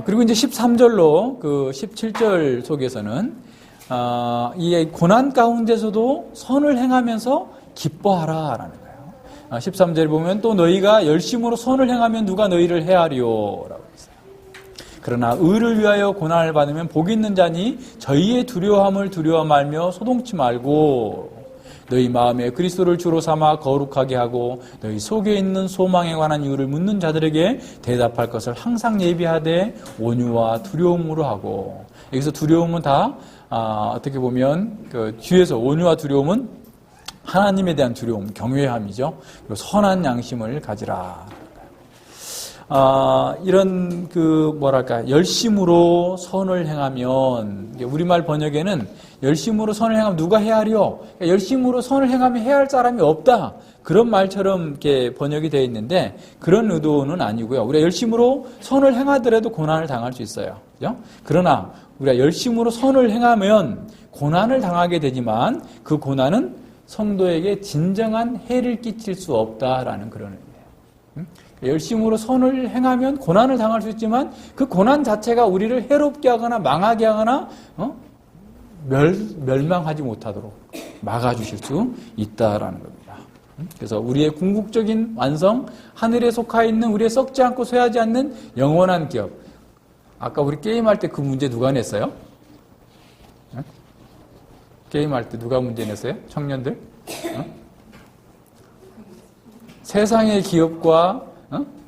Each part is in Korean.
그리고 이제 13절로 그 17절 속에서는 이 고난 가운데서도 선을 행하면서 기뻐하라라는 거예요. 13절에 보면 또 너희가 열심으로 선을 행하면 누가 너희를 헤아리오라고 했어요. 그러나 의를 위하여 고난을 받으면 복 있는 자니 저희의 두려움을 두려워 말며 소동치 말고 너희 마음에 그리스도를 주로 삼아 거룩하게 하고 너희 속에 있는 소망에 관한 이유를 묻는 자들에게 대답할 것을 항상 예비하되 온유와 두려움으로 하고, 여기서 두려움은 다 어떻게 보면 그 뒤에서 온유와 두려움은 하나님에 대한 두려움, 경외함이죠. 그리고 선한 양심을 가지라. 이런 열심으로 선을 행하면, 우리말 번역에는 열심으로 선을 행하면 누가 헤아려? 그러니까 열심으로 선을 행하면 헤아릴 사람이 없다. 그런 말처럼 이렇게 번역이 되어 있는데 그런 의도는 아니고요. 우리가 열심으로 선을 행하더라도 고난을 당할 수 있어요. 그죠? 그러나 우리가 열심으로 선을 행하면 고난을 당하게 되지만 그 고난은 성도에게 진정한 해를 끼칠 수 없다라는 그런 의미예요. 열심으로 선을 행하면 고난을 당할 수 있지만 그 고난 자체가 우리를 해롭게 하거나 망하게 하거나 멸망하지 못하도록 막아주실 수 있다라는 겁니다. 그래서 우리의 궁극적인 완성, 하늘에 속하 있는 우리의 썩지 않고 쇠하지 않는 영원한 기업. 아까 우리 게임할 때 그 문제 누가 냈어요? 게임할 때 누가 문제 냈어요? 청년들? 세상의 기업과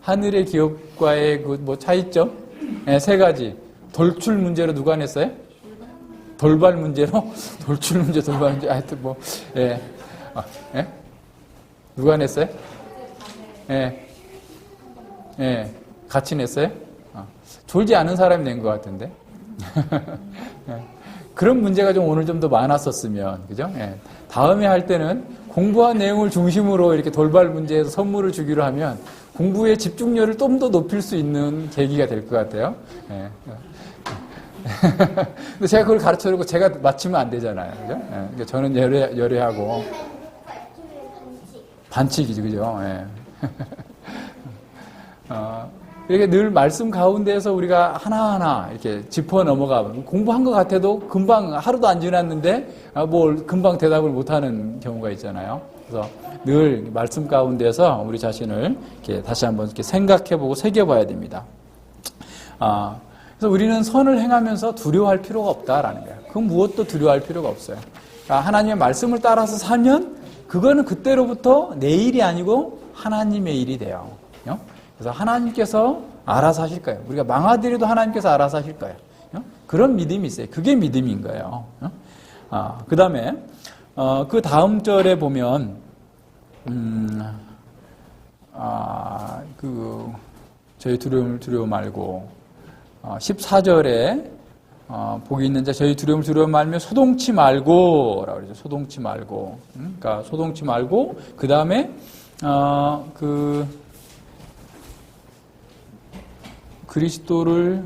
하늘의 기업과의 그 차이점? 네, 세 가지. 돌출 문제로 누가 냈어요? 돌발 문제로? 돌출 문제, 돌발 문제. 하여튼 예. 예? 누가 냈어요? 예. 예. 같이 냈어요? 졸지 않은 사람이 낸 것 같은데. 예. 그런 문제가 좀 오늘 좀 더 많았었으면, 그죠? 예. 다음에 할 때는 공부한 내용을 중심으로 이렇게 돌발 문제에서 선물을 주기로 하면 공부의 집중력을 좀 더 높일 수 있는 계기가 될 것 같아요. 예. 근데 제가 그걸 가르쳐주고 제가 맞추면 안 되잖아요. 그죠? 예. 저는 열애하고. 반칙이죠. 그죠? 예. 이렇게 늘 말씀 가운데에서 우리가 하나하나 이렇게 짚어 넘어가. 공부한 것 같아도 금방 하루도 안 지났는데 금방 대답을 못하는 경우가 있잖아요. 그래서 늘 말씀 가운데서 우리 자신을 이렇게 다시 한번 이렇게 생각해보고 새겨봐야 됩니다. 그래서 우리는 선을 행하면서 두려워할 필요가 없다라는 거예요. 그 무엇도 두려워할 필요가 없어요. 그러니까 하나님의 말씀을 따라서 살면 그거는 그때로부터 내 일이 아니고 하나님의 일이 돼요. 그래서 하나님께서 알아서 하실 거예요. 우리가 망하더라도 하나님께서 알아서 하실 거예요. 그런 믿음이 있어요. 그게 믿음인 거예요. 그 다음에 그 다음 절에 보면 저희 두려움 말고 14절에 복이 있는 자 저희 두려움을 두려워 말며 소동치 말고 라고 그러죠. 소동치 말고. 그러니까 소동치 말고 그 다음에 그리스도를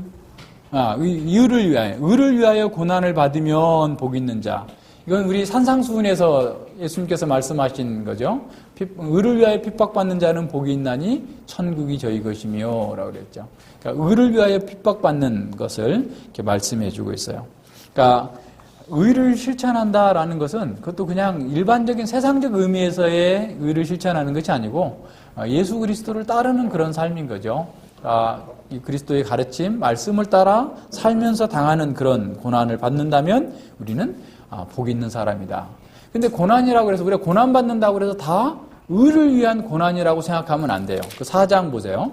의를 위하여 고난을 받으면 복 있는 자. 이건 우리 산상수훈에서 예수님께서 말씀하신 거죠. 의를 위하여 핍박받는 자는 복이 있나니 천국이 저희 것이며 라고 그랬죠. 그러니까 의를 위하여 핍박받는 것을 이렇게 말씀해 주고 있어요. 그러니까 의를 실천한다라는 것은 그것도 그냥 일반적인 세상적 의미에서의 의를 실천하는 것이 아니고 예수 그리스도를 따르는 그런 삶인 거죠. 이 그리스도의 가르침, 말씀을 따라 살면서 당하는 그런 고난을 받는다면 우리는 복 있는 사람이다. 근데 고난이라고 해서 우리가 고난받는다고 해서 다 의를 위한 고난이라고 생각하면 안 돼요. 그 4장 보세요.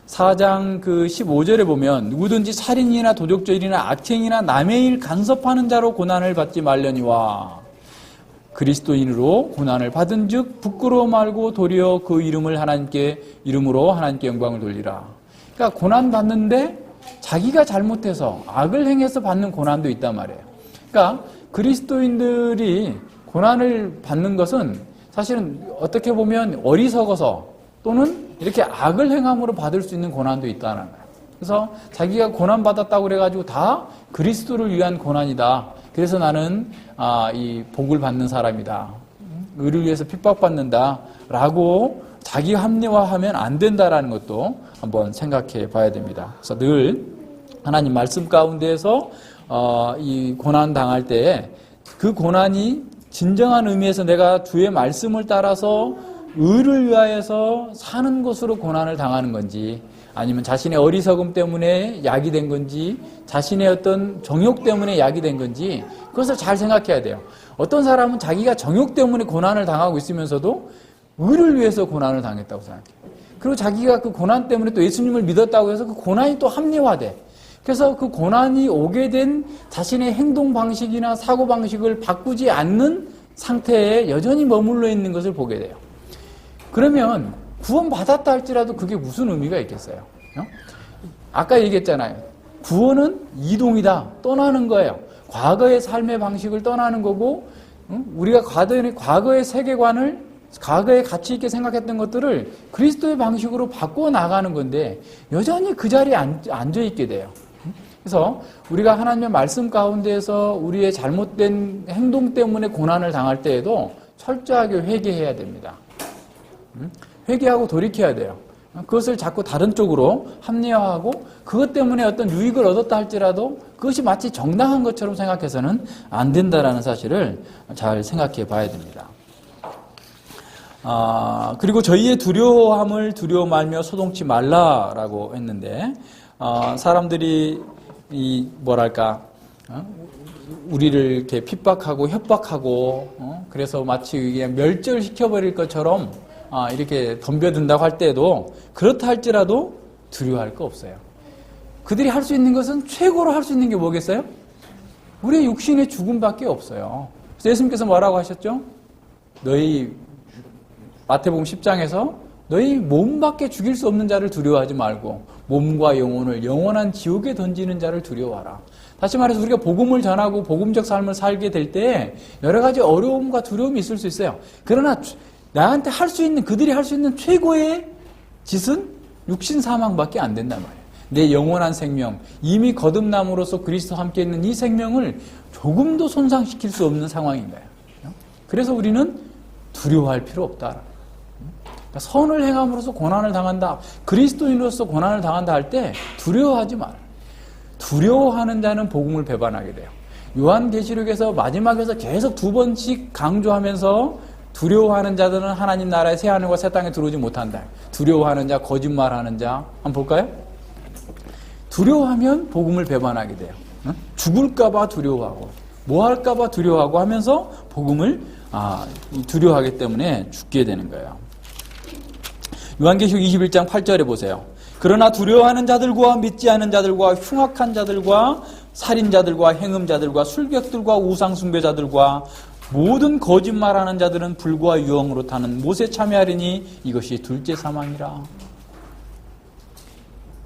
4장 15절에 보면 누구든지 살인이나 도적질이나 악행이나 남의 일 간섭하는 자로 고난을 받지 말려니와 그리스도인으로 고난을 받은 즉 부끄러워 말고 도리어 그 이름으로 하나님께 영광을 돌리라. 그러니까 고난 받는데 자기가 잘못해서 악을 행해서 받는 고난도 있단 말이에요. 그러니까 그리스도인들이 고난을 받는 것은 사실은 어떻게 보면 어리석어서 또는 이렇게 악을 행함으로 받을 수 있는 고난도 있다는 거예요. 그래서 자기가 고난받았다고 그래가지고 다 그리스도를 위한 고난이다. 그래서 나는 이 복을 받는 사람이다. 의를 위해서 핍박받는다. 라고 자기 합리화하면 안 된다라는 것도 한번 생각해 봐야 됩니다. 그래서 늘 하나님 말씀 가운데에서 이 고난 당할 때에 그 고난이 진정한 의미에서 내가 주의 말씀을 따라서 의를 위하여서 사는 것으로 고난을 당하는 건지, 아니면 자신의 어리석음 때문에 약이 된 건지, 자신의 어떤 정욕 때문에 약이 된 건지, 그것을 잘 생각해야 돼요. 어떤 사람은 자기가 정욕 때문에 고난을 당하고 있으면서도 의를 위해서 고난을 당했다고 생각해요. 그리고 자기가 그 고난 때문에 또 예수님을 믿었다고 해서 그 고난이 또 합리화돼. 그래서 그 고난이 오게 된 자신의 행동 방식이나 사고 방식을 바꾸지 않는 상태에 여전히 머물러 있는 것을 보게 돼요. 그러면 구원받았다 할지라도 그게 무슨 의미가 있겠어요? 아까 얘기했잖아요. 구원은 이동이다. 떠나는 거예요. 과거의 삶의 방식을 떠나는 거고, 우리가 과거의 세계관을, 과거에 가치 있게 생각했던 것들을 그리스도의 방식으로 바꾸어 나가는 건데 여전히 그 자리에 앉아 있게 돼요. 그래서 우리가 하나님의 말씀 가운데에서 우리의 잘못된 행동 때문에 고난을 당할 때에도 철저하게 회개해야 됩니다. 회개하고 돌이켜야 돼요. 그것을 자꾸 다른 쪽으로 합리화하고 그것 때문에 어떤 유익을 얻었다 할지라도 그것이 마치 정당한 것처럼 생각해서는 안 된다라는 사실을 잘 생각해 봐야 됩니다. 그리고 저희의 두려워함을 두려워 말며 소동치 말라라고 했는데, 사람들이 우리를 이렇게 핍박하고 협박하고, 그래서 마치 그냥 멸절시켜버릴 것처럼 이렇게 덤벼든다고 할 때도 그렇다 할지라도 두려워할 거 없어요. 그들이 할 수 있는 것은 최고로 할 수 있는 게 뭐겠어요? 우리의 육신의 죽음밖에 없어요. 그래서 예수님께서 뭐라고 하셨죠? 너희 마태복음 10장에서 너희 몸밖에 죽일 수 없는 자를 두려워하지 말고 몸과 영혼을 영원한 지옥에 던지는 자를 두려워하라. 다시 말해서 우리가 복음을 전하고 복음적 삶을 살게 될 때 여러 가지 어려움과 두려움이 있을 수 있어요. 그러나 나한테 할 수 있는, 그들이 할 수 있는 최고의 짓은 육신 사망밖에 안 된단 말이에요. 내 영원한 생명, 이미 거듭남으로써 그리스도와 함께 있는 이 생명을 조금도 손상시킬 수 없는 상황인 거예요. 그래서 우리는 두려워할 필요 없다. 그러니까 선을 행함으로써 고난을 당한다, 그리스도인으로서 고난을 당한다 할 때 두려워하지 마라. 두려워하는 자는 복음을 배반하게 돼요. 요한계시록에서 마지막에서 계속 2번씩 강조하면서 두려워하는 자들은 하나님 나라의 새 하늘과 새 땅에 들어오지 못한다. 두려워하는 자, 거짓말하는 자. 한번 볼까요? 두려워하면 복음을 배반하게 돼요. 죽을까봐 두려워하고, 뭐 할까봐 두려워하고 하면서 복음을 두려워하기 때문에 죽게 되는 거예요. 요한계시록 21장 8절에 보세요. 그러나 두려워하는 자들과 믿지 않은 자들과 흉악한 자들과 살인자들과 행음자들과 술객들과 우상숭배자들과 모든 거짓말하는 자들은 불과 유황으로 타는 못에 참여하리니 이것이 둘째 사망이라.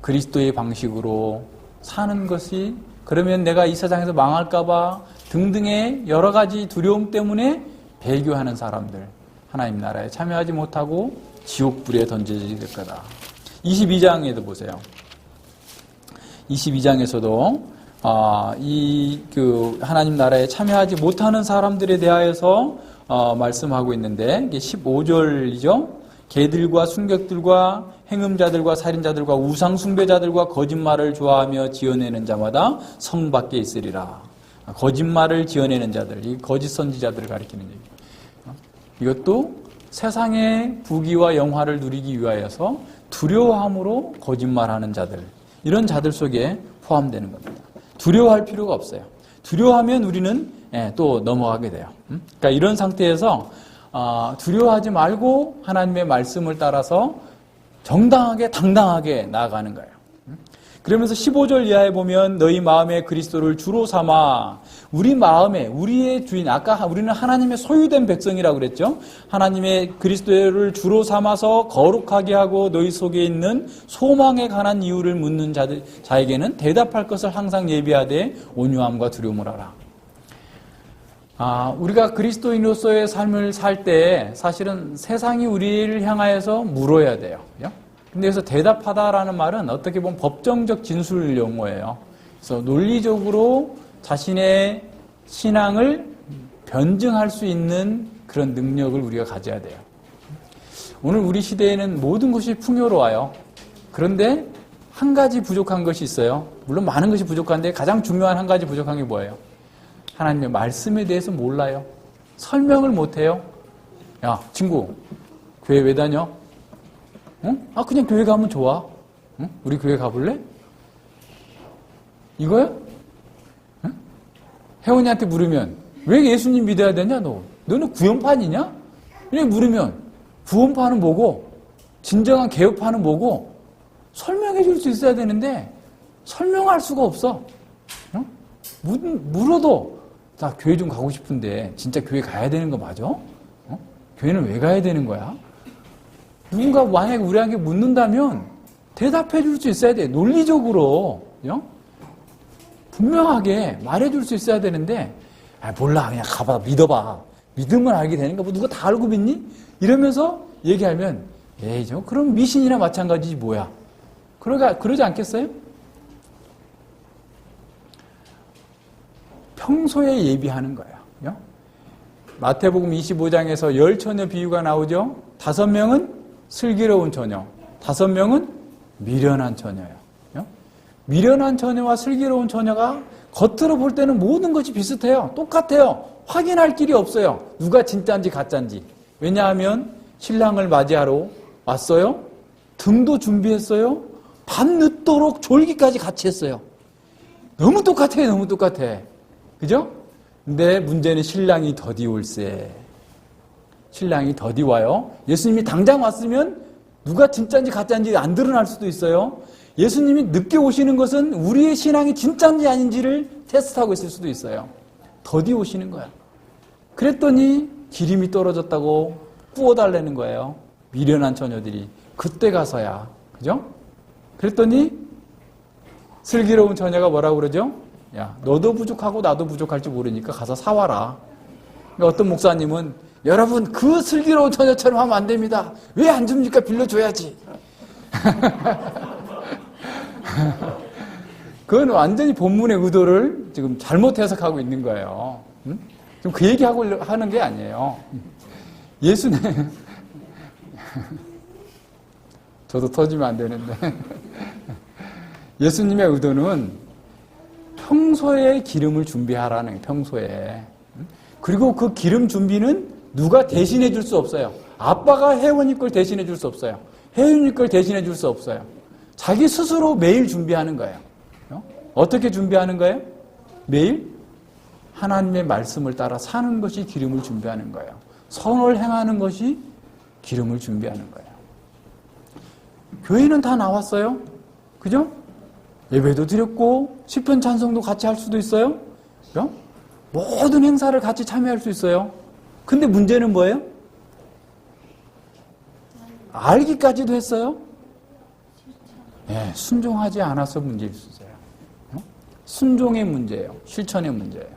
그리스도의 방식으로 사는 것이, 그러면 내가 이 세상에서 망할까봐 등등의 여러 가지 두려움 때문에 배교하는 사람들, 하나님 나라에 참여하지 못하고 지옥불에 던져질 거다. 22장에도 보세요. 22장에서도 하나님 나라에 참여하지 못하는 사람들에 대하여서 말씀하고 있는데, 이게 15절이죠. 개들과 순격들과 행음자들과 살인자들과 우상숭배자들과 거짓말을 좋아하며 지어내는 자마다 성 밖에 있으리라. 거짓말을 지어내는 자들, 이 거짓 선지자들을 가리키는 얘기예요. 이것도 세상의 부귀와 영화를 누리기 위하여서 두려워함으로 거짓말하는 자들, 이런 자들 속에 포함되는 겁니다. 두려워할 필요가 없어요. 두려워하면 우리는 또 넘어가게 돼요. 그러니까 이런 상태에서 두려워하지 말고 하나님의 말씀을 따라서 정당하게 당당하게 나아가는 거예요. 그러면서 15절 이하에 보면 너희 마음에 그리스도를 주로 삼아, 우리 마음에 우리의 주인, 아까 우리는 하나님의 소유된 백성이라고 그랬죠. 하나님의 그리스도를 주로 삼아서 거룩하게 하고 너희 속에 있는 소망에 관한 이유를 묻는 자에게는 대답할 것을 항상 예비하되 온유함과 두려움을 하라. 우리가 그리스도인으로서의 삶을 살 때 사실은 세상이 우리를 향하여서 물어야 돼요. 근데 여기서 대답하다라는 말은 어떻게 보면 법정적 진술 용어예요. 그래서 논리적으로 자신의 신앙을 변증할 수 있는 그런 능력을 우리가 가져야 돼요. 오늘 우리 시대에는 모든 것이 풍요로워요. 그런데 한 가지 부족한 것이 있어요. 물론 많은 것이 부족한데 가장 중요한 한 가지 부족한 게 뭐예요? 하나님의 말씀에 대해서 몰라요. 설명을 못해요. 야, 친구, 교회 왜 다녀? 응? 아, 그냥 교회 가면 좋아. 응? 우리 교회 가볼래? 이거야? 응? 혜원이한테 물으면 왜 예수님 믿어야 되냐 너? 너는 구원파이냐? 이렇게 물으면 구원파는 뭐고 진정한 개혁파는 뭐고 설명해 줄 수 있어야 되는데 설명할 수가 없어. 응? 물어도 나 교회 좀 가고 싶은데 진짜 교회 가야 되는 거 맞아? 어? 교회는 왜 가야 되는 거야? 누군가 만약에 우리에게 묻는다면 대답해 줄 수 있어야 돼. 논리적으로 분명하게 말해 줄 수 있어야 되는데 몰라 그냥 가봐 믿어봐. 믿으면 알게 되는 거 뭐 누가 다 알고 믿니? 이러면서 얘기하면 에이 그럼 미신이나 마찬가지지 뭐야. 그러지 않겠어요? 평소에 예비하는 거예요. 마태복음 25장에서 10처녀 비유가 나오죠. 5명은 슬기로운 처녀, 5명은 미련한 처녀예요. 미련한 처녀와 슬기로운 처녀가 겉으로 볼 때는 모든 것이 비슷해요. 똑같아요. 확인할 길이 없어요. 누가 진짜인지 가짜인지. 왜냐하면 신랑을 맞이하러 왔어요. 등도 준비했어요. 밤늦도록 졸기까지 같이 했어요. 너무 똑같아요. 너무 똑같아. 그죠? 근데 문제는 신랑이 더디 올세. 신랑이 더디 와요. 예수님이 당장 왔으면 누가 진짜인지 가짜인지 안 드러날 수도 있어요. 예수님이 늦게 오시는 것은 우리의 신앙이 진짜인지 아닌지를 테스트하고 있을 수도 있어요. 더디 오시는 거야. 그랬더니 기름이 떨어졌다고 구워달라는 거예요. 미련한 처녀들이. 그때 가서야. 그죠? 그랬더니 슬기로운 처녀가 뭐라고 그러죠? 야, 너도 부족하고 나도 부족할 줄 모르니까 가서 사와라. 그러니까 어떤 목사님은 여러분 그 슬기로운 처녀처럼 하면 안 됩니다. 왜 안 줍니까? 빌려줘야지. 그건 완전히 본문의 의도를 지금 잘못 해석하고 있는 거예요. 지금 그 얘기하고 하는 게 아니에요. 예수님 저도 터지면 안 되는데 예수님의 의도는 평소에 기름을 준비하라는 거예요. 평소에. 그리고 그 기름 준비는 누가 대신해 줄 수 없어요. 아빠가 혜원이 걸 대신해 줄 수 없어요. 혜원이 걸 대신해 줄 수 없어요. 자기 스스로 매일 준비하는 거예요. 어떻게 준비하는 거예요? 매일 하나님의 말씀을 따라 사는 것이 기름을 준비하는 거예요. 선을 행하는 것이 기름을 준비하는 거예요. 교회는 다 나왔어요. 그죠? 예배도 드렸고 시편 찬송도 같이 할 수도 있어요. 그죠? 모든 행사를 같이 참여할 수 있어요. 근데 문제는 뭐예요? 알기까지도 했어요. 네, 순종하지 않아서 문제일 수 있어요. 순종의 문제예요. 실천의 문제예요.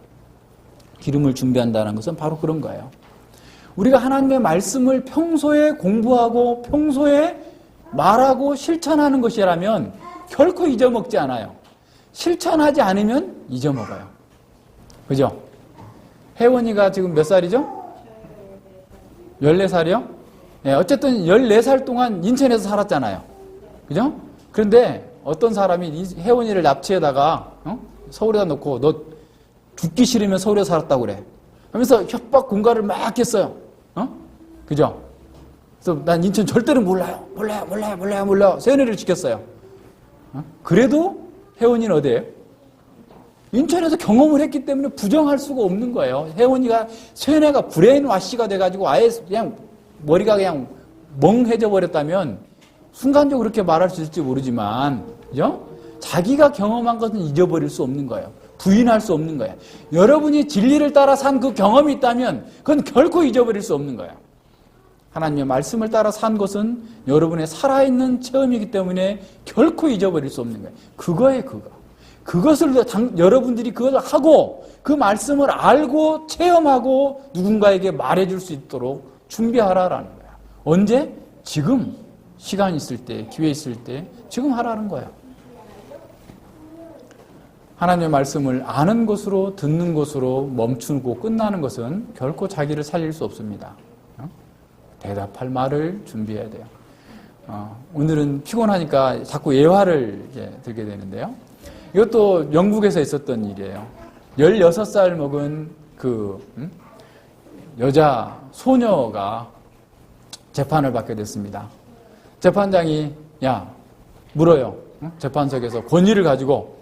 기름을 준비한다는 것은 바로 그런 거예요. 우리가 하나님의 말씀을 평소에 공부하고 평소에 말하고 실천하는 것이라면 결코 잊어먹지 않아요. 실천하지 않으면 잊어먹어요. 그죠? 혜원이가 지금 몇 살이죠? 14살이요? 네, 어쨌든 14살 동안 인천에서 살았잖아요. 그죠? 그런데 어떤 사람이 혜원이를 납치해다가 서울에다 놓고 너 죽기 싫으면 서울에 살았다고 그래. 하면서 협박 공갈을 막 했어요. 그죠? 그래서 난 인천 절대로 몰라요. 몰라요. 세뇌를 시켰어요. 그래도 혜원이는 어디예요? 인천에서 경험을 했기 때문에 부정할 수가 없는 거예요. 혜원이가 세뇌가 브레인와시가 돼가지고 아예 그냥 머리가 그냥 멍해져 버렸다면 순간적으로 그렇게 말할 수 있을지 모르지만, 그죠? 자기가 경험한 것은 잊어버릴 수 없는 거예요. 부인할 수 없는 거예요. 여러분이 진리를 따라 산 그 경험이 있다면 그건 결코 잊어버릴 수 없는 거예요. 하나님의 말씀을 따라 산 것은 여러분의 살아있는 체험이기 때문에 결코 잊어버릴 수 없는 거예요. 그거예요, 그거. 그것을 여러분들이 그걸 하고 그 말씀을 알고 체험하고 누군가에게 말해줄 수 있도록 준비하라라는 거예요. 언제? 지금 시간 있을 때, 기회 있을 때 지금 하라는 거예요. 하나님의 말씀을 아는 것으로 듣는 것으로 멈추고 끝나는 것은 결코 자기를 살릴 수 없습니다. 대답할 말을 준비해야 돼요. 오늘은 피곤하니까 자꾸 예화를 들게 되는데요. 이것도 영국에서 있었던 일이에요. 16살 먹은 여자 소녀가 재판을 받게 됐습니다. 재판장이 물어요. 재판석에서 권위를 가지고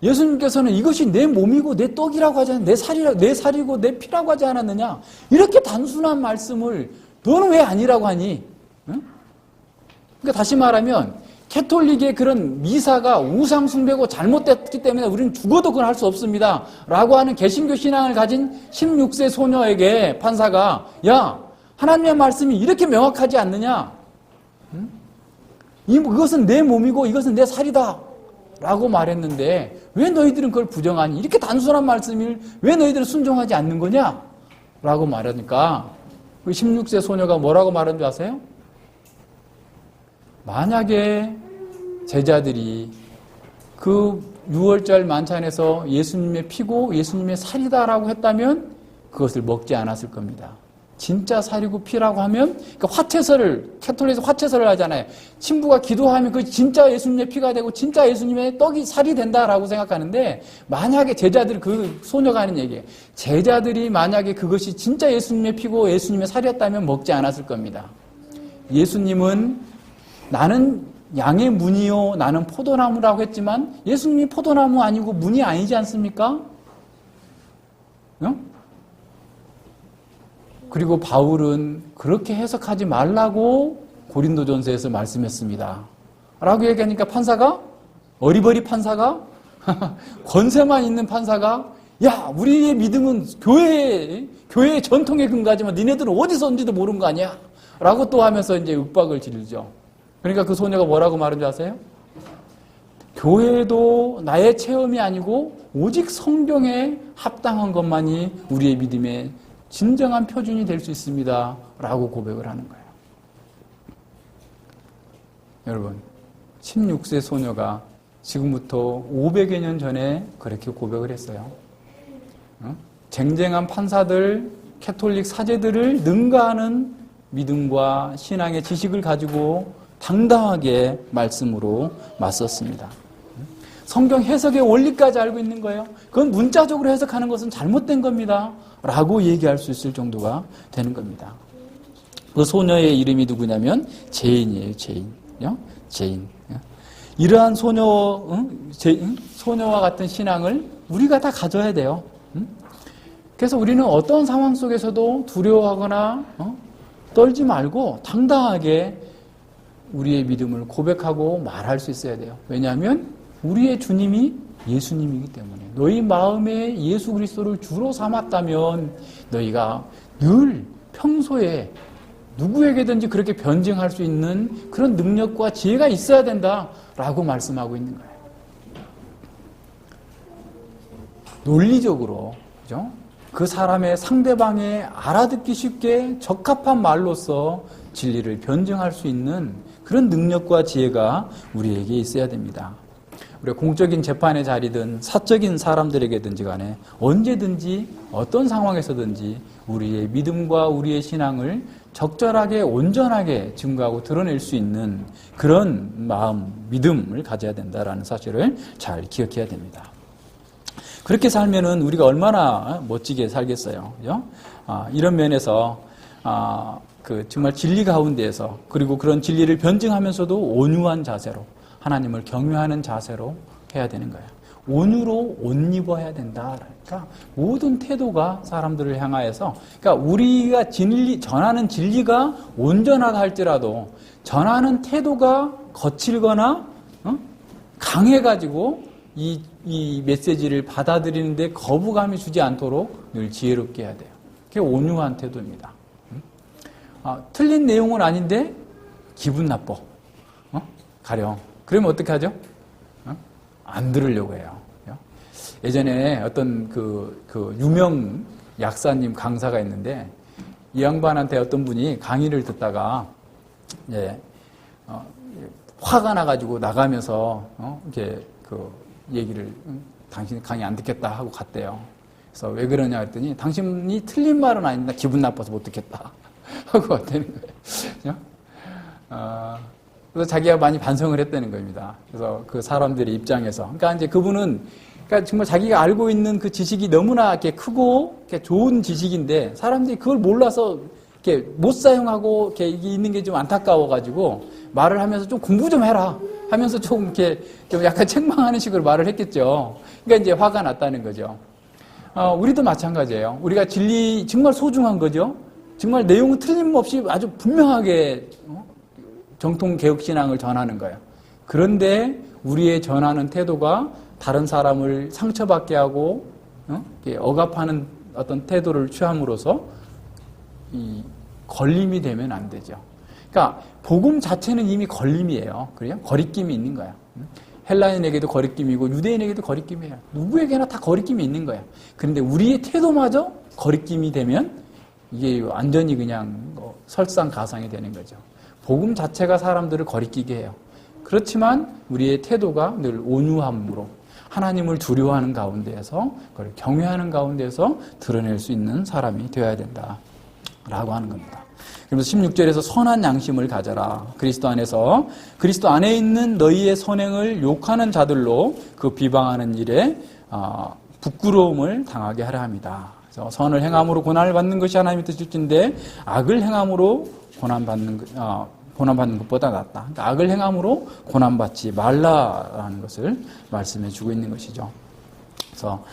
예수님께서는 이것이 내 몸이고 내 떡이라고 하지 않았느냐, 내 살이고 내 피라고 하지 않았느냐, 이렇게 단순한 말씀을 너는 왜 아니라고 하니? 그러니까 다시 말하면 캐톨릭의 그런 미사가 우상 숭배고 잘못됐기 때문에 우리는 죽어도 그걸 할 수 없습니다 라고 하는 개신교 신앙을 가진 16세 소녀에게 판사가 하나님의 말씀이 이렇게 명확하지 않느냐, 이것은 내 몸이고 이것은 내 살이다 라고 말했는데 왜 너희들은 그걸 부정하니? 이렇게 단순한 말씀을 왜 너희들은 순종하지 않는 거냐? 라고 말하니까 그 16세 소녀가 뭐라고 말한 줄 아세요? 만약에 제자들이 그 6월절 만찬에서 예수님의 피고 예수님의 살이다라고 했다면 그것을 먹지 않았을 겁니다. 진짜 살이고 피라고 하면, 그러니까 화채설을, 캐톨릭에서 화채설을 하잖아요. 신부가 기도하면 그 진짜 예수님의 피가 되고 진짜 예수님의 떡이 살이 된다라고 생각하는데, 만약에 제자들이, 그 소녀가 하는 얘기예요. 제자들이 만약에 그것이 진짜 예수님의 피고 예수님의 살이었다면 먹지 않았을 겁니다. 예수님은 나는 양의 문이요 나는 포도나무라고 했지만 예수님이 포도나무 아니고 문이 아니지 않습니까? 그리고 바울은 그렇게 해석하지 말라고 고린도전서에서 말씀했습니다 라고 얘기하니까 판사가, 어리버리 판사가, 권세만 있는 판사가, 우리의 믿음은 교회의 전통에 근거하지만 니네들은 어디서 온지도 모르는 거 아니야? 라고 또 하면서 이제 윽박을 지르죠. 그러니까 그 소녀가 뭐라고 말한 줄 아세요? 교회도 나의 체험이 아니고 오직 성경에 합당한 것만이 우리의 믿음의 진정한 표준이 될 수 있습니다 라고 고백을 하는 거예요. 여러분, 16세 소녀가 지금부터 500여 년 전에 그렇게 고백을 했어요. 쟁쟁한 판사들, 캐톨릭 사제들을 능가하는 믿음과 신앙의 지식을 가지고 당당하게 말씀으로 맞섰습니다. 성경 해석의 원리까지 알고 있는 거예요. 그건 문자적으로 해석하는 것은 잘못된 겁니다 라고 얘기할 수 있을 정도가 되는 겁니다. 그 소녀의 이름이 누구냐면 제인이에요. 제인. 이러한 소녀와 같은 신앙을 우리가 다 가져야 돼요. 그래서 우리는 어떤 상황 속에서도 두려워하거나 떨지 말고 당당하게 우리의 믿음을 고백하고 말할 수 있어야 돼요. 왜냐하면 우리의 주님이 예수님이기 때문에. 너희 마음에 예수 그리스도를 주로 삼았다면 너희가 늘 평소에 누구에게든지 그렇게 변증할 수 있는 그런 능력과 지혜가 있어야 된다라고 말씀하고 있는 거예요. 논리적으로, 그죠? 그 사람의 상대방의 알아듣기 쉽게 적합한 말로서 진리를 변증할 수 있는 그런 능력과 지혜가 우리에게 있어야 됩니다. 우리가 공적인 재판의 자리든 사적인 사람들에게든지 간에 언제든지 어떤 상황에서든지 우리의 믿음과 우리의 신앙을 적절하게 온전하게 증거하고 드러낼 수 있는 그런 마음, 믿음을 가져야 된다는 사실을 잘 기억해야 됩니다. 그렇게 살면은 우리가 얼마나 멋지게 살겠어요. 그죠? 이런 면에서 정말 진리 가운데에서, 그리고 그런 진리를 변증하면서도 온유한 자세로, 하나님을 경외하는 자세로 해야 되는 거예요. 온유로 옷 입어야 된다. 그러니까 모든 태도가 사람들을 향하여서, 그러니까 우리가 전하는 진리가 온전하다 할지라도 전하는 태도가 거칠거나 강해가지고 이 메시지를 받아들이는데 거부감이 주지 않도록 늘 지혜롭게 해야 돼요. 그게 온유한 태도입니다. 틀린 내용은 아닌데 기분 나빠. 가령. 그러면 어떻게 하죠? 안 들으려고 해요. 예전에 어떤 그 유명 약사님 강사가 있는데 이 양반한테 어떤 분이 강의를 듣다가 화가 나가지고 나가면서 이렇게 얘기를 당신이 강의 안 듣겠다 하고 갔대요. 그래서 왜 그러냐 했더니 당신이 틀린 말은 아닌데 기분 나빠서 못 듣겠다 하고 왔다는 거예요. 그래서 자기가 많이 반성을 했다는 겁니다. 그래서 그 사람들의 입장에서. 그러니까 이제 그분은 그러니까 정말 자기가 알고 있는 그 지식이 너무나 이렇게 크고 이렇게 좋은 지식인데 사람들이 그걸 몰라서 이렇게 못 사용하고 이렇게 있는 게 좀 안타까워가지고 말을 하면서 좀 공부 좀 해라 하면서 좀 이렇게 좀 약간 책망하는 식으로 말을 했겠죠. 그러니까 이제 화가 났다는 거죠. 우리도 마찬가지예요. 우리가 진리 정말 소중한 거죠. 정말 내용은 틀림없이 아주 분명하게 정통 개혁신앙을 전하는 거예요. 그런데 우리의 전하는 태도가 다른 사람을 상처받게 하고 억압하는 어떤 태도를 취함으로써 이 걸림이 되면 안 되죠. 그러니까 복음 자체는 이미 걸림이에요. 그래요? 거리낌이 있는 거야. 헬라인에게도 거리낌이고 유대인에게도 거리낌이에요. 누구에게나 다 거리낌이 있는 거야. 그런데 우리의 태도마저 거리낌이 되면 이게 완전히 그냥 설상가상이 되는 거죠. 복음 자체가 사람들을 거리끼게 해요. 그렇지만 우리의 태도가 늘 온유함으로 하나님을 두려워하는 가운데에서 그걸 경외하는 가운데에서 드러낼 수 있는 사람이 되어야 된다라고 하는 겁니다. 그래서 16절에서 선한 양심을 가져라. 그리스도 안에서 그리스도 안에 있는 너희의 선행을 욕하는 자들로 그 비방하는 일에 부끄러움을 당하게 하려 합니다. 그래서 선을 행함으로 고난을 받는 것이 하나님의 뜻일진데 악을 행함으로 고난받는 것보다 낫다. 그러니까 악을 행함으로 고난받지 말라라는 것을 말씀해 주고 있는 것이죠. 그래서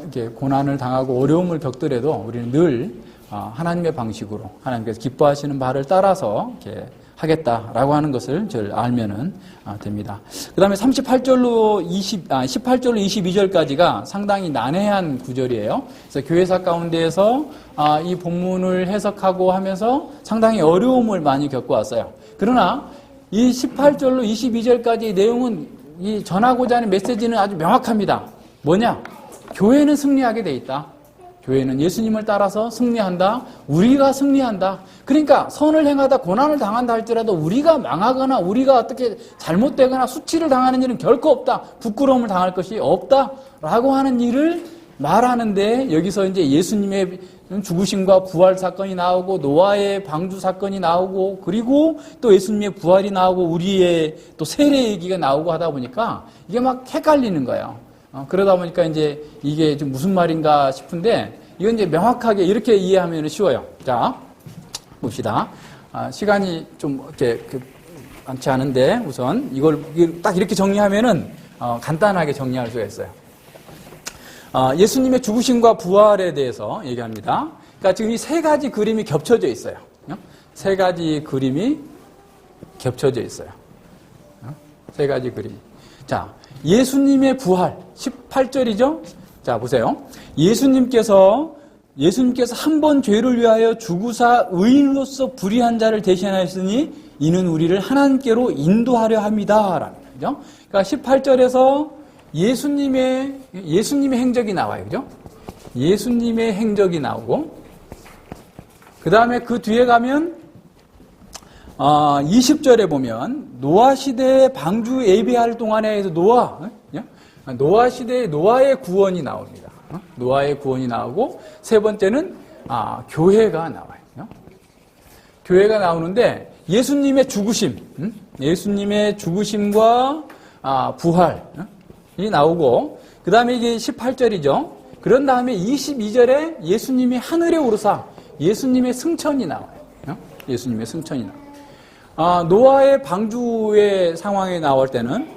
이렇게 고난을 당하고 어려움을 겪더라도 우리는 늘 하나님의 방식으로 하나님께서 기뻐하시는 바를 따라서 이렇게 하겠다라고 하는 것을 절 알면은 됩니다. 그 다음에 18절로 22절까지가 상당히 난해한 구절이에요. 그래서 교회사 가운데에서 이 본문을 해석하고 하면서 상당히 어려움을 많이 겪어왔어요. 그러나 이 18절로 22절까지의 내용은 이 전하고자 하는 메시지는 아주 명확합니다. 뭐냐? 교회는 승리하게 돼 있다. 교회는 예수님을 따라서 승리한다. 우리가 승리한다. 그러니까 선을 행하다 고난을 당한다 할지라도 우리가 망하거나 우리가 어떻게 잘못되거나 수치를 당하는 일은 결코 없다. 부끄러움을 당할 것이 없다라고 하는 일을 말하는데 여기서 이제 예수님의 죽으심과 부활 사건이 나오고 노아의 방주 사건이 나오고 그리고 또 예수님의 부활이 나오고 우리의 또 세례 얘기가 나오고 하다 보니까 이게 막 헷갈리는 거예요. 그러다 보니까 이제 이게 좀 무슨 말인가 싶은데 이건 이제 명확하게 이렇게 이해하면 쉬워요. 자, 봅시다. 시간이 좀 이렇게 많지 않은데 우선 이걸 딱 이렇게 정리하면은 간단하게 정리할 수가 있어요. 예수님의 죽으심과 부활에 대해서 얘기합니다. 그러니까 지금 이 세 가지 그림이 겹쳐져 있어요. 세 가지 그림이 겹쳐져 있어요. 세 가지 그림. 자, 예수님의 부활 18절이죠. 자, 보세요. 예수님께서 한 번 죄를 위하여 죽으사 의인으로서 불의한 자를 대신하였으니 이는 우리를 하나님께로 인도하려 합니다. 라는 거죠. 그러니까 18절에서 예수님의 행적이 나와요. 그죠? 예수님의 행적이 나오고 그 다음에 그 뒤에 가면 20절에 보면 노아 시대의 방주 예배할 동안에 노아 시대의 노아의 구원이 나옵니다. 노아의 구원이 나오고 세 번째는 교회가 나와요. 교회가 나오는데 예수님의 죽으심, 예수님의 죽으심과 부활이 나오고 그 다음에 이게 18절이죠. 그런 다음에 22절에 예수님이 하늘에 오르사 예수님의 승천이 나와요. 예수님의 승천이 나와요. 노아의 방주의 상황에 나올 때는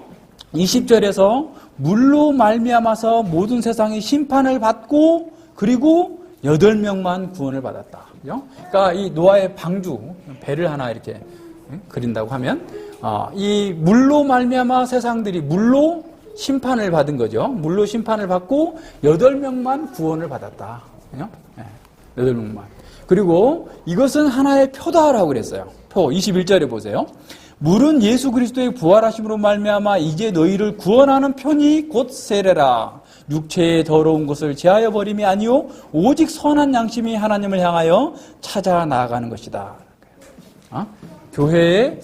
20절에서 물로 말미암아서 모든 세상이 심판을 받고 그리고 8명만 구원을 받았다. 그러니까 이 노아의 방주 배를 하나 이렇게 그린다고 하면 이 물로 말미암아 세상들이 물로 심판을 받은 거죠. 물로 심판을 받고 8명만 구원을 받았다. 8명만. 그리고 이것은 하나의 표다라고 그랬어요. 표 21절에 보세요. 물은 예수 그리스도의 부활하심으로 말미암아 이제 너희를 구원하는 편이 곧 세례라. 육체의 더러운 것을 제하여 버림이 아니요 오직 선한 양심이 하나님을 향하여 찾아 나아가는 것이다. 교회의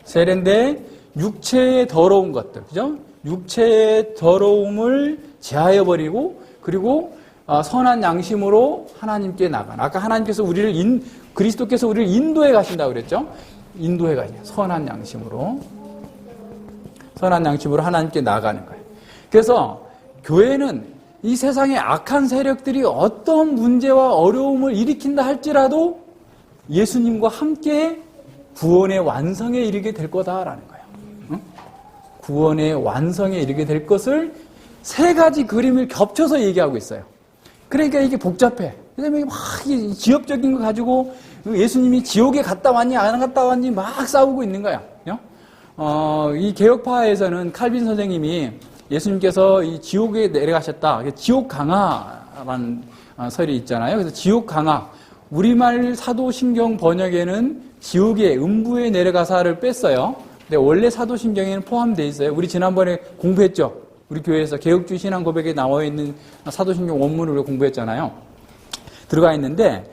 세례인데 육체의 더러운 것들, 그죠? 육체의 더러움을 제하여 버리고 그리고 선한 양심으로 하나님께 나가는. 아까 하나님께서 그리스도께서 우리를 인도해 가신다고 그랬죠? 인도해 가시죠. 선한 양심으로 하나님께 나가는 거예요. 그래서 교회는 이 세상의 악한 세력들이 어떤 문제와 어려움을 일으킨다 할지라도 예수님과 함께 구원의 완성에 이르게 될 거다라는 거예요. 응? 구원의 완성에 이르게 될 것을 세 가지 그림을 겹쳐서 얘기하고 있어요. 그러니까 이게 복잡해. 그다음에 막 지역적인 거 가지고 예수님이 지옥에 갔다 왔니 안 갔다 왔니 막 싸우고 있는 거야. 이 개혁파에서는 칼빈 선생님이 예수님께서 이 지옥에 내려가셨다. 지옥 강화라는 설이 있잖아요. 그래서 지옥 강화. 우리말 사도신경 번역에는 지옥의 음부에 내려가사를 뺐어요. 근데 원래 사도신경에는 포함되어 있어요. 우리 지난번에 공부했죠. 우리 교회에서 개혁주의 신앙 고백에 나와 있는 사도신경 원문을 우리가 공부했잖아요. 들어가 있는데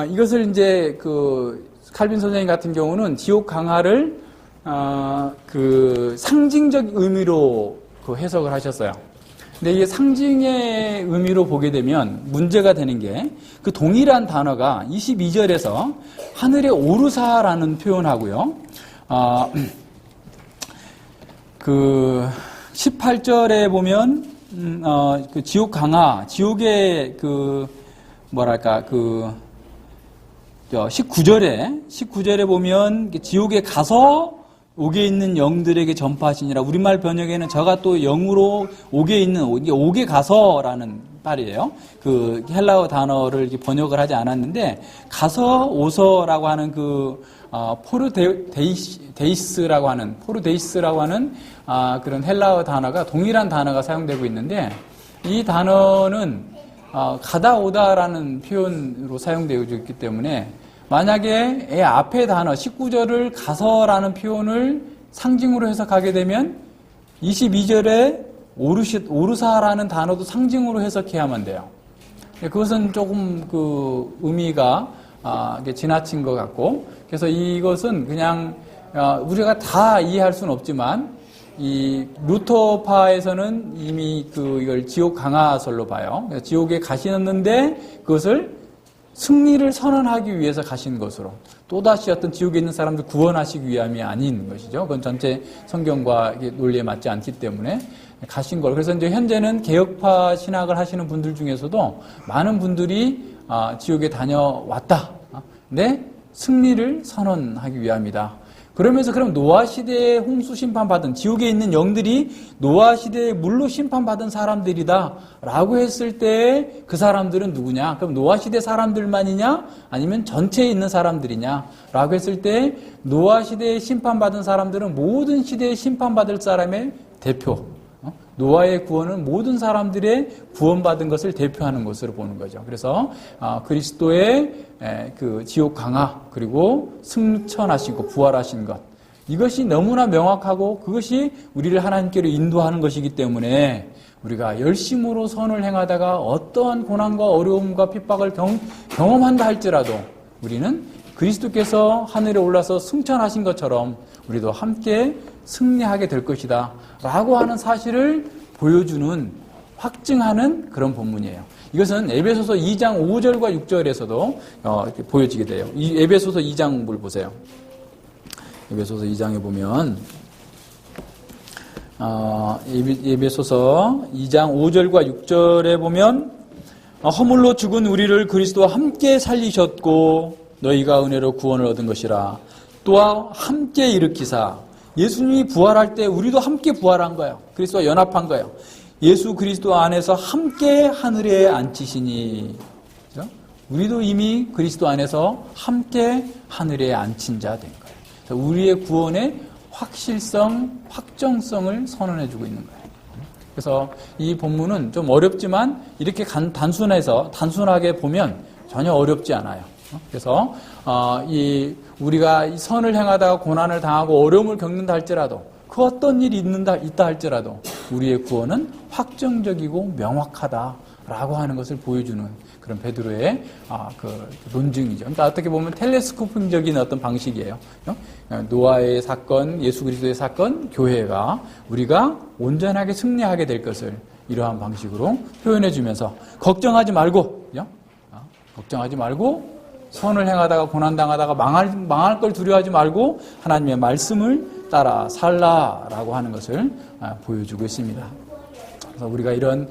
이것을 이제 그 칼빈 선생님 같은 경우는 지옥 강화를 그 상징적 의미로 그 해석을 하셨어요. 근데 이게 상징의 의미로 보게 되면 문제가 되는 게 그 동일한 단어가 22절에서 하늘에 오르사라는 표현하고요. 그 18절에 보면 그 지옥 강화, 지옥의 그 뭐랄까 그 19절에 보면 지옥에 가서 옥에 있는 영들에게 전파하시니라. 우리말 번역에는 저가 또 영으로 옥에 있는, 이게 옥에 가서라는 말이에요. 그 헬라어 단어를 이렇게 번역을 하지 않았는데, 가서 오서라고 하는 그, 포르데이스라고 하는 그런 헬라어 단어가 동일한 단어가 사용되고 있는데, 이 단어는, 가다 오다라는 표현으로 사용되고 있기 때문에, 만약에 이 앞에 단어 19절을 가서라는 표현을 상징으로 해석하게 되면 22절에 오르사라는 단어도 상징으로 해석해야만 돼요. 그것은 조금 그 의미가 지나친 것 같고, 그래서 이것은 그냥 우리가 다 이해할 수는 없지만 이 루터파에서는 이미 이걸 지옥 강화설로 봐요. 지옥에 가시는데 그것을 승리를 선언하기 위해서 가신 것으로, 또다시 어떤 지옥에 있는 사람들 구원하시기 위함이 아닌 것이죠. 그건 전체 성경과 논리에 맞지 않기 때문에 가신 걸. 그래서 이제 현재는 개혁파 신학을 하시는 분들 중에서도 많은 분들이 지옥에 다녀왔다. 근데 승리를 선언하기 위함이다. 그러면서 그럼 노아 시대에 홍수 심판받은, 지옥에 있는 영들이 노아 시대에 물로 심판받은 사람들이다 라고 했을 때 그 사람들은 누구냐? 그럼 노아 시대 사람들만이냐? 아니면 전체에 있는 사람들이냐? 라고 했을 때 노아 시대에 심판받은 사람들은 모든 시대에 심판받을 사람의 대표. 노아의 구원은 모든 사람들의 구원받은 것을 대표하는 것으로 보는 거죠. 그래서 그리스도의 그 지옥 강화, 그리고 승천하시고 부활하신 것, 이것이 너무나 명확하고 그것이 우리를 하나님께로 인도하는 것이기 때문에 우리가 열심으로 선을 행하다가 어떠한 고난과 어려움과 핍박을 경험한다 할지라도 우리는 그리스도께서 하늘에 올라서 승천하신 것처럼 우리도 함께 승리하게 될 것이다 라고 하는 사실을 보여주는, 확증하는 그런 본문이에요. 이것은 에베소서 2장 5절과 6절에서도 이렇게 보여지게 돼요. 이 에베소서 2장을 보세요. 에베소서 2장에 보면 에베소서 2장 5절과 6절에 보면 허물로 죽은 우리를 그리스도와 함께 살리셨고 너희가 은혜로 구원을 얻은 것이라. 또한 함께 일으키사. 예수님이 부활할 때 우리도 함께 부활한 거예요. 그리스도와 연합한 거예요. 예수 그리스도 안에서 함께 하늘에 앉히시니. 그렇죠? 우리도 이미 그리스도 안에서 함께 하늘에 앉힌 자 된 거예요. 그래서 우리의 구원의 확실성, 확정성을 선언해주고 있는 거예요. 그래서 이 본문은 좀 어렵지만 이렇게 단순하게 보면 전혀 어렵지 않아요. 그래서 우리가 이 선을 행하다가 고난을 당하고 어려움을 겪는다 할지라도, 그 어떤 일이 있다 할지라도 우리의 구원은 확정적이고 명확하다라고 하는 것을 보여주는 그런 베드로의 그 논증이죠. 그러니까 어떻게 보면 텔레스코핑적인 어떤 방식이에요. 노아의 사건, 예수 그리스도의 사건, 교회가 우리가 온전하게 승리하게 될 것을 이러한 방식으로 표현해 주면서 걱정하지 말고, 걱정하지 말고 선을 행하다가 고난당하다가 망할 걸 두려워하지 말고 하나님의 말씀을 따라 살라라고 하는 것을 보여주고 있습니다. 그래서 우리가 이런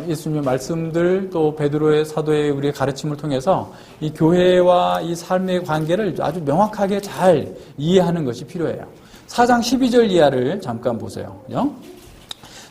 예수님의 말씀들 또 베드로의 사도의 우리의 가르침을 통해서 이 교회와 이 삶의 관계를 아주 명확하게 잘 이해하는 것이 필요해요. 4장 12절 이하를 잠깐 보세요.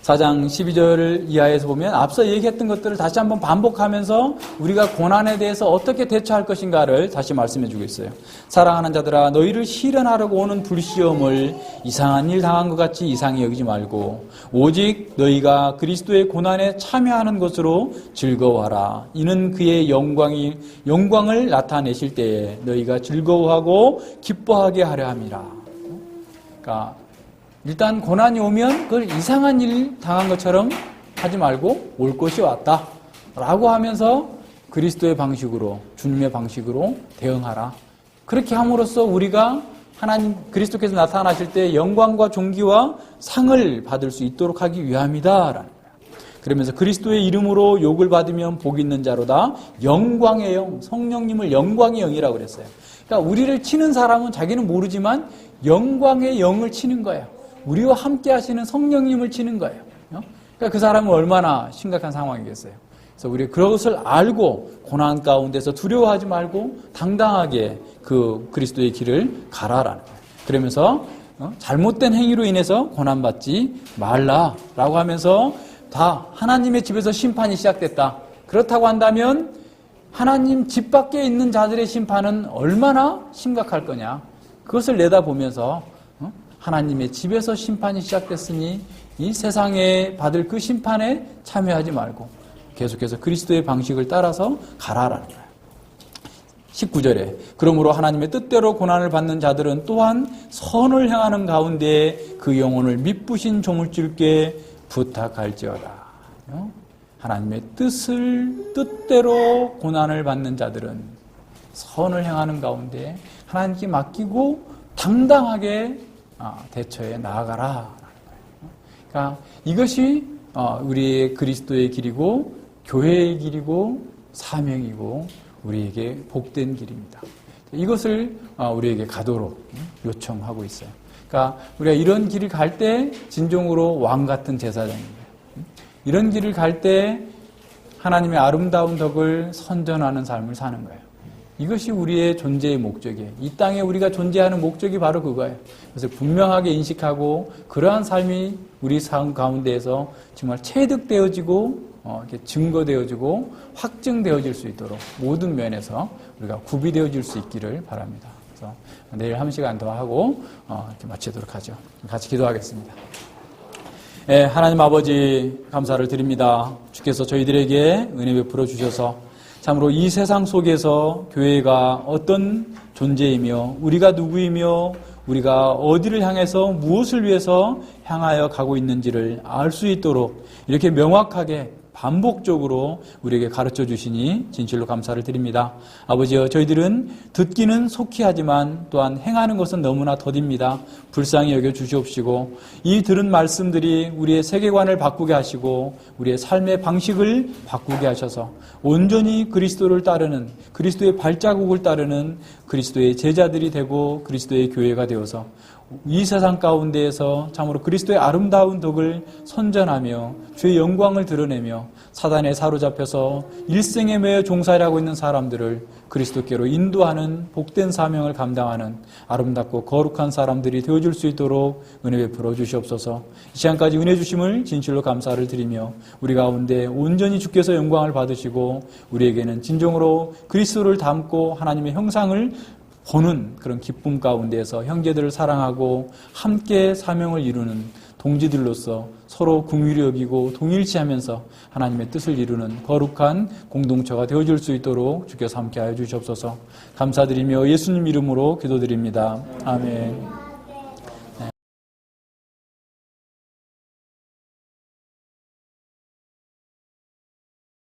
4장 12절 이하에서 보면 앞서 얘기했던 것들을 다시 한번 반복하면서 우리가 고난에 대해서 어떻게 대처할 것인가를 다시 말씀해 주고 있어요. 사랑하는 자들아, 너희를 시련하려고 오는 불시험을 이상한 일 당한 것 같이 이상히 여기지 말고 오직 너희가 그리스도의 고난에 참여하는 것으로 즐거워하라. 이는 그의 영광을 나타내실 때에 너희가 즐거워하고 기뻐하게 하려 함이라. 그러니까 일단 고난이 오면 그걸 이상한 일 당한 것처럼 하지 말고 올 것이 왔다 라고 하면서 그리스도의 방식으로, 주님의 방식으로 대응하라. 그렇게 함으로써 우리가 하나님 그리스도께서 나타나실 때 영광과 존귀와 상을 받을 수 있도록 하기 위함이다 라는 거예요. 그러면서 그리스도의 이름으로 욕을 받으면 복 있는 자로다. 영광의 영, 성령님을 영광의 영이라고 그랬어요. 그러니까 우리를 치는 사람은 자기는 모르지만 영광의 영을 치는 거예요. 우리와 함께 하시는 성령님을 치는 거예요. 그러니까 그 사람은 얼마나 심각한 상황이겠어요. 그래서 우리 그것을 알고 고난 가운데서 두려워하지 말고 당당하게 그 그리스도의 길을 가라라는 거예요. 그러면서 잘못된 행위로 인해서 고난받지 말라라고 하면서 다 하나님의 집에서 심판이 시작됐다. 그렇다고 한다면 하나님 집 밖에 있는 자들의 심판은 얼마나 심각할 거냐. 그것을 내다보면서 하나님의 집에서 심판이 시작됐으니 이 세상에 받을 그 심판에 참여하지 말고 계속해서 그리스도의 방식을 따라서 가라라는 거예요. 19절에 그러므로 하나님의 뜻대로 고난을 받는 자들은 또한 선을 행하는 가운데 그 영혼을 미쁘신 조물주께 부탁할지어다. 하나님의 뜻대로 고난을 받는 자들은 선을 행하는 가운데 하나님께 맡기고 당당하게 대처에 나아가라. 그러니까 이것이 우리의 그리스도의 길이고 교회의 길이고 사명이고 우리에게 복된 길입니다. 이것을 우리에게 가도록 요청하고 있어요. 그러니까 우리가 이런 길을 갈 때 진정으로 왕 같은 제사장입니다. 이런 길을 갈 때 하나님의 아름다운 덕을 선전하는 삶을 사는 거예요. 이것이 우리의 존재의 목적이에요. 이 땅에 우리가 존재하는 목적이 바로 그거예요. 그래서 분명하게 인식하고 그러한 삶이 우리 삶 가운데에서 정말 체득되어지고 이렇게 증거되어지고 확증되어질 수 있도록 모든 면에서 우리가 구비되어질 수 있기를 바랍니다. 그래서 내일 1시간 더 하고 이렇게 마치도록 하죠. 같이 기도하겠습니다. 하나님 아버지 감사를 드립니다. 주께서 저희들에게 은혜 베풀어 주셔서 참으로 이 세상 속에서 교회가 어떤 존재이며 우리가 누구이며 우리가 어디를 향해서 무엇을 위해서 향하여 가고 있는지를 알 수 있도록 이렇게 명확하게 반복적으로 우리에게 가르쳐 주시니 진실로 감사를 드립니다. 아버지여, 저희들은 듣기는 속히 하지만 또한 행하는 것은 너무나 더딥니다. 불쌍히 여겨 주시옵시고 이 들은 말씀들이 우리의 세계관을 바꾸게 하시고 우리의 삶의 방식을 바꾸게 하셔서 온전히 그리스도를 따르는, 그리스도의 발자국을 따르는 그리스도의 제자들이 되고 그리스도의 교회가 되어서 이 세상 가운데에서 참으로 그리스도의 아름다운 덕을 선전하며 주의 영광을 드러내며 사단에 사로잡혀서 일생에 매여 종살이하고 있는 사람들을 그리스도께로 인도하는 복된 사명을 감당하는 아름답고 거룩한 사람들이 되어줄 수 있도록 은혜 베풀어 주시옵소서. 이 시간까지 은혜 주심을 진실로 감사를 드리며 우리 가운데 온전히 주께서 영광을 받으시고 우리에게는 진정으로 그리스도를 닮고 하나님의 형상을 보는 그런 기쁨 가운데에서 형제들을 사랑하고 함께 사명을 이루는 동지들로서 서로 긍휼히 여기고 동일치하면서 하나님의 뜻을 이루는 거룩한 공동체가 되어줄 수 있도록 주께서 함께하여 주시옵소서. 감사드리며 예수님 이름으로 기도드립니다. 아멘.